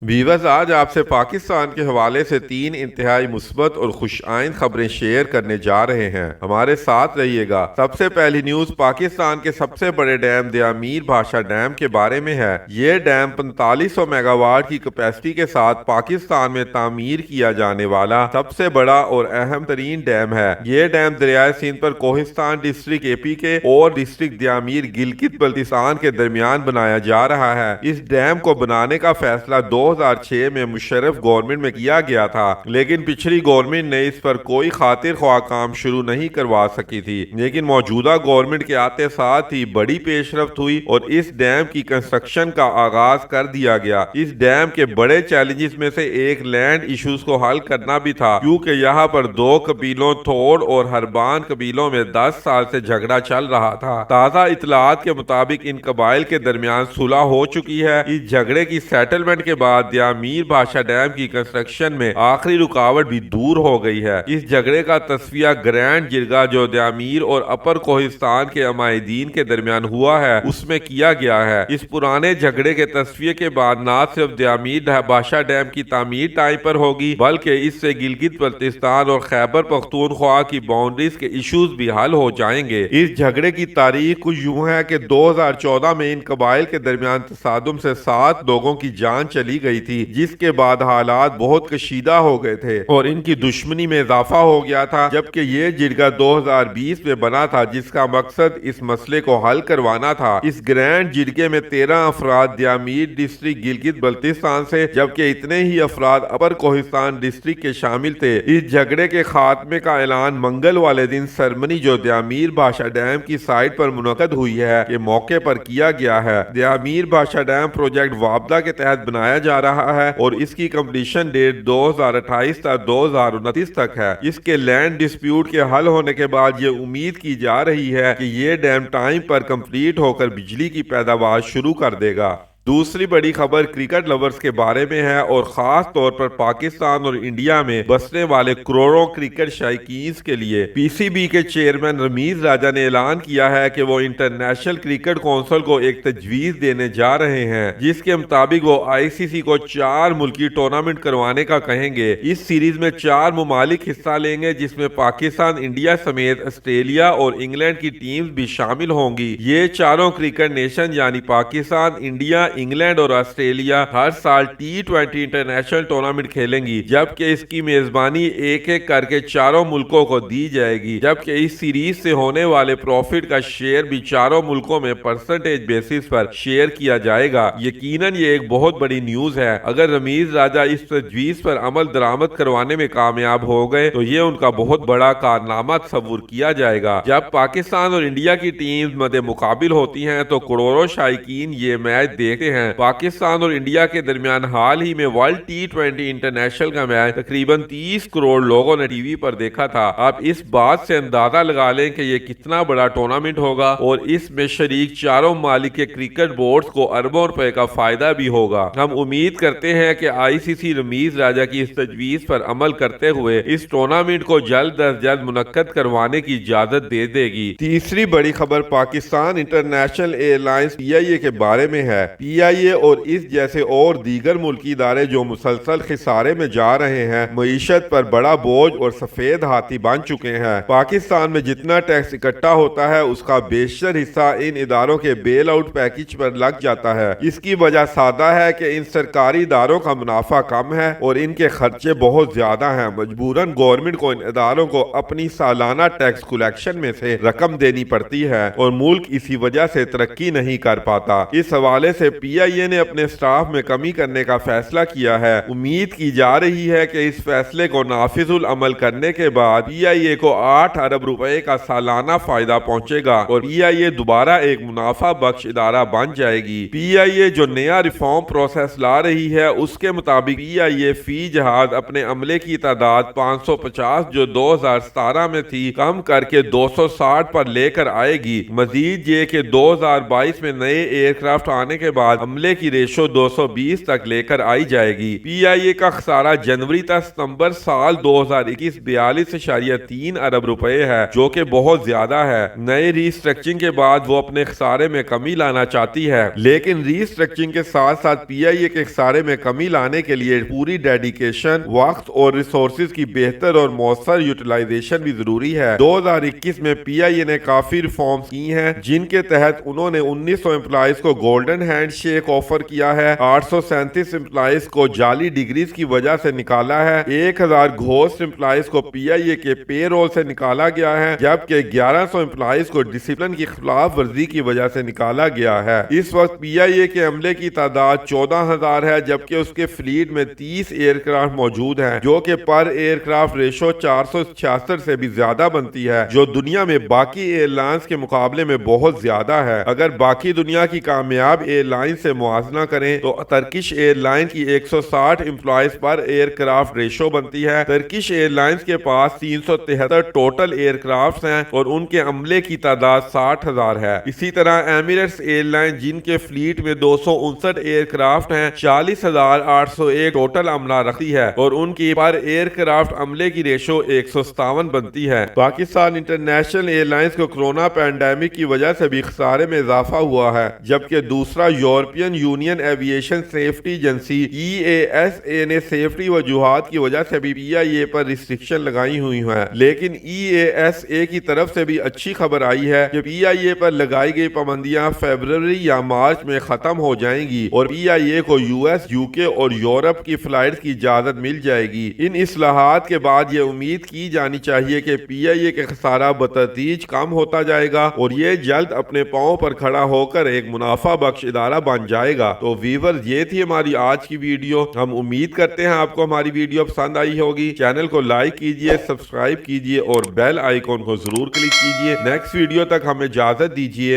Viewers آج آپ سے پاکستان کے حوالے سے تین انتہائی مثبت اور خوش آئند خبریں شیئر کرنے جا رہے ہیں، ہمارے ساتھ رہیے گا۔ سب سے پہلی نیوز پاکستان کے سب سے بڑے ڈیم دیامیر بھاشا ڈیم کے بارے میں ہے۔ یہ ڈیم 4500 میگا واٹ کی کیپیسٹی کے ساتھ پاکستان میں تعمیر کیا جانے والا سب سے بڑا اور اہم ترین ڈیم ہے۔ یہ ڈیم دریائے سندھ پر کوہستان ڈسٹرکٹ اے پی کے اور ڈسٹرکٹ دیامیر گلگت بلتستان کے درمیان بنایا جا رہا ہے۔ اس ڈیم کو بنانے کا فیصلہ 2006 میں مشرف گورنمنٹ میں کیا گیا تھا، لیکن پچھلی گورنمنٹ نے اس پر کوئی خاطر خواہ کام شروع نہیں کروا سکی تھی، لیکن موجودہ گورنمنٹ کے آتے ساتھ ہی بڑی پیش رفت ہوئی اور اس ڈیم کی کنسٹرکشن کا آغاز کر دیا گیا۔ اس ڈیم کے بڑے چیلنجز میں سے ایک لینڈ ایشوز کو حل کرنا بھی تھا، کیونکہ یہاں پر دو قبیلوں تھوڑ اور ہربان قبیلوں میں 10 سال سے جھگڑا چل رہا تھا۔ تازہ اطلاعات کے مطابق ان قبائل کے درمیان صلح ہو چکی ہے۔ اس جھگڑے کی سیٹلمنٹ کے بعد دیامیر بھاشا ڈیم کی کنسٹرکشن میں آخری رکاوٹ بھی دور ہو گئی ہے۔ اس جھگڑے کا تصفیہ گرینڈ جرگہ جو دیامیر اور اپر کوہستان کے عمائدین کے درمیان ہوا ہے اس میں کیا گیا ہے۔ اس پرانے جھگڑے کے تصفیے کے بعد نہ صرف دیامیر بھاشا ڈیم کی تعمیر ٹائم پر ہوگی، بلکہ اس سے گلگت بلتستان اور خیبر پختونخوا کی باؤنڈریز کے ایشوز بھی حل ہو جائیں گے۔ اس جھگڑے کی تاریخ کچھ یوں ہے کہ 2014 میں ان قبائل کے درمیان تصادم سے 7 لوگوں کی جان چلی گئی تھی، جس کے بعد حالات بہت کشیدہ ہو گئے تھے اور ان کی دشمنی میں اضافہ ہو گیا تھا، جبکہ یہ جرگہ 2020 میں بنا تھا جس کا مقصد اس مسئلے کو حل کروانا تھا۔ اس گرینڈ جرگے میں 13 افراد دیامیر ڈسٹرکٹ گلگت بلتستان سے، جبکہ اتنے ہی افراد اپر کوہستان ڈسٹرکٹ کے شامل تھے۔ اس جھگڑے کے خاتمے کا اعلان منگل والے دن سرمنی جو دیامیر بھاشا ڈیم کی سائٹ پر منعقد ہوئی ہے کے موقع پر کیا گیا ہے۔ دیامیر بھاشا ڈیم پروجیکٹ وابدہ کے تحت بنایا جا رہا ہے اور اس کی کمپلیشن ڈیٹ 2028 تا 2029 تک ہے۔ اس کے لینڈ ڈسپیوٹ کے حل ہونے کے بعد یہ امید کی جا رہی ہے کہ یہ ڈیم ٹائم پر کمپلیٹ ہو کر بجلی کی پیداوار شروع کر دے گا۔ دوسری بڑی خبر کرکٹ لورز کے بارے میں ہے اور خاص طور پر پاکستان اور انڈیا میں بسنے والے کروڑوں کرکٹ شائقین کے لیے۔ پی سی بی کے چیئرمین رمیز راجہ نے اعلان کیا ہے کہ وہ انٹرنیشنل کرکٹ کونسل کو ایک تجویز دینے جا رہے ہیں، جس کے مطابق وہ آئی سی سی کو 4 ملکی ٹورنامنٹ کروانے کا کہیں گے۔ اس سیریز میں 4 ممالک حصہ لیں گے، جس میں پاکستان، انڈیا سمیت آسٹریلیا اور انگلینڈ کی ٹیمز بھی شامل ہوں گی۔ یہ چاروں کرکٹ نیشن یعنی پاکستان، انڈیا، انگلینڈ اور آسٹریلیا ہر سال T20 انٹرنیشنل ٹورنامنٹ کھیلیں گی، جبکہ اس کی میزبانی ایک ایک کر کے چاروں ملکوں کو دی جائے گی، جبکہ اس سیریز سے ہونے والے پروفٹ کا شیئر بھی چاروں ملکوں میں پرسنٹیج بیسس پر شیئر کیا جائے گا۔ یقیناً یہ ایک بہت بڑی نیوز ہے۔ اگر رمیز راجہ اس تجویز پر عمل درآمد کروانے میں کامیاب ہو گئے تو یہ ان کا بہت بڑا کارنامہ تصور کیا جائے گا۔ جب پاکستان اور انڈیا کی ٹیمز مد مقابل ہوتی ہیں تو کروڑوں شائقین یہ میچ دیکھتے ہیں۔ پاکستان اور انڈیا کے درمیان حال ہی میں ورلڈ T20 انٹرنیشنل کا میچ تقریباً 30 کروڑ لوگوں نے ٹی وی پر دیکھا تھا۔ آپ اس بات سے اندازہ لگا لیں کہ یہ کتنا بڑا ٹورنامنٹ ہوگا اور اس میں شریک چاروں ممالک کے کرکٹ بورڈز کو اربوں روپے کا فائدہ بھی ہوگا۔ ہم امید کرتے ہیں کہ آئی سی سی رمیز راجہ کی اس تجویز پر عمل کرتے ہوئے اس ٹورنامنٹ کو جلد از جلد منعقد کروانے کی اجازت دے دے گی۔ تیسری بڑی خبر پاکستان انٹرنیشنل ایئر لائنز پی آئی اے کے بارے میں ہے۔ پی آئی اے اور اس جیسے اور دیگر ملکی ادارے جو مسلسل خسارے میں جا رہے ہیں، معیشت پر بڑا بوجھ اور سفید ہاتھی بن چکے ہیں۔ پاکستان میں جتنا ٹیکس اکٹھا ہوتا ہے اس کا بیشتر حصہ ان اداروں کے بیل آؤٹ پیکج پر لگ جاتا ہے۔ اس کی وجہ سادہ ہے کہ ان سرکاری اداروں کا منافع کم ہے اور ان کے خرچے بہت زیادہ ہیں۔ مجبوراً گورنمنٹ کو ان اداروں کو اپنی سالانہ ٹیکس کلیکشن میں سے رقم دینی پڑتی ہے اور ملک اسی وجہ سے ترقی نہیں کر پاتا۔ اس حوالے سے پی آئی اے نے اپنے سٹاف میں کمی کرنے کا فیصلہ کیا ہے۔ امید کی جا رہی ہے کہ اس فیصلے کو نافذ العمل کرنے کے بعد پی آئی اے کو 8 ارب روپے کا سالانہ فائدہ پہنچے گا اور پی آئی اے دوبارہ ایک منافع بخش ادارہ بن جائے گی۔ پی آئی اے جو نیا ریفارم پروسیس لا رہی ہے اس کے مطابق پی آئی اے فی جہاز اپنے عملے کی تعداد 550 جو 2017 میں تھی کم کر کے 260 پر لے کر آئے گی۔ مزید یہ کہ 2022 میں نئے ایئر کرافٹ آنے کے بعد بعد عملے کی ریشو 220 تک لے کر آئی جائے گی۔ پی آئی اے کا خسارہ جنوری تا ستمبر سال 2021 42.3 ارب روپے ہے، جو کہ بہت زیادہ ہے۔ نئے ری اسٹرکچرنگ کے بعد وہ اپنے خسارے میں کمی لانا چاہتی ہے، لیکن ری اسٹرکچرنگ کے ساتھ ساتھ پی آئی اے کے خسارے میں کمی لانے کے لیے پوری ڈیڈیکیشن، وقت اور ریسورسز کی بہتر اور مؤثر یوٹیلائزیشن بھی ضروری ہے۔ 2021 میں پی آئی اے نے کافی ریفارمز کی ہیں، جن کے تحت انہوں نے 1900 امپلائیز کو گولڈن ہینڈ شیک آفر کیا ہے، 837 امپلائیز کو جعلی ڈگریز کی وجہ سے نکالا ہے، 1000 گھوسٹ امپلائیز کو پی آئی اے کے پے رول سے نکالا گیا ہے، جبکہ 1100 امپلائیز کو ڈسپلن کی خلاف ورزی کی وجہ سے نکالا گیا ہے۔ اس وقت پی آئی اے کے عملے کی تعداد 14,000 ہے، جبکہ اس کے فلیٹ میں 30 ایئر کرافٹ موجود ہیں، جو کہ پر ایئر کرافٹ ریشو 466 سے بھی زیادہ بنتی ہے، جو دنیا میں باقی ایئر لائنز کے مقابلے میں بہت زیادہ ہے۔ اگر باقی دنیا کی کامیاب ایئر لائن سے موازنہ کریں تو ترکش ایئر لائن کی 160 امپلائیز پر ایئر کرافٹ ریشو بنتی ہے۔ ترکش ایئر لائنز کے پاس 373 ٹوٹل ایئر کرافٹ ہیں اور ان کے عملے کی تعداد 60,000 ہے۔ اسی طرح ایمریٹس ایئر لائن، جن کے فلیٹ میں 259 ایئر کرافٹ ہیں، 40,801 ٹوٹل عملہ رکھتی ہے اور ان کی پر ایئر کرافٹ عملے کی ریشو 157 بنتی ہے۔ پاکستان انٹرنیشنل ایئر لائنز کو کرونا پینڈیمک کی وجہ سے بھی خسارے میں اضافہ ہوا ہے، جبکہ دوسرا European union aviation safety agency EASA نے سیفٹی وجوہات کی وجہ سے بھی پی آئی اے پر ریسٹرکشن لگائی ہوئی ہیں، لیکن EASA کی طرف سے بھی اچھی خبر آئی ہے کہ پی آئی اے پر لگائی گئی پابندیاں فیبروری یا مارچ میں ختم ہو جائیں گی اور پی آئی اے کو US، UK اور یورپ کی فلائٹس کی اجازت مل جائے گی۔ ان اصلاحات کے بعد یہ امید کی جانی چاہیے کہ پی آئی اے کا خسارہ بتدریج کم ہوتا جائے گا اور یہ جلد اپنے پاؤں پر کھڑا ہو کر ایک منافع بخش ادارہ بن جائے گا۔ تو ویورز، یہ تھی ہماری آج کی ویڈیو۔ ہم امید کرتے ہیں آپ کو ہماری ویڈیو پسند آئی ہوگی۔ چینل کو لائک کیجئے، سبسکرائب کیجئے اور بیل آئیکن کو ضرور کلک کیجئے۔ نیکسٹ ویڈیو تک ہمیں اجازت دیجئے۔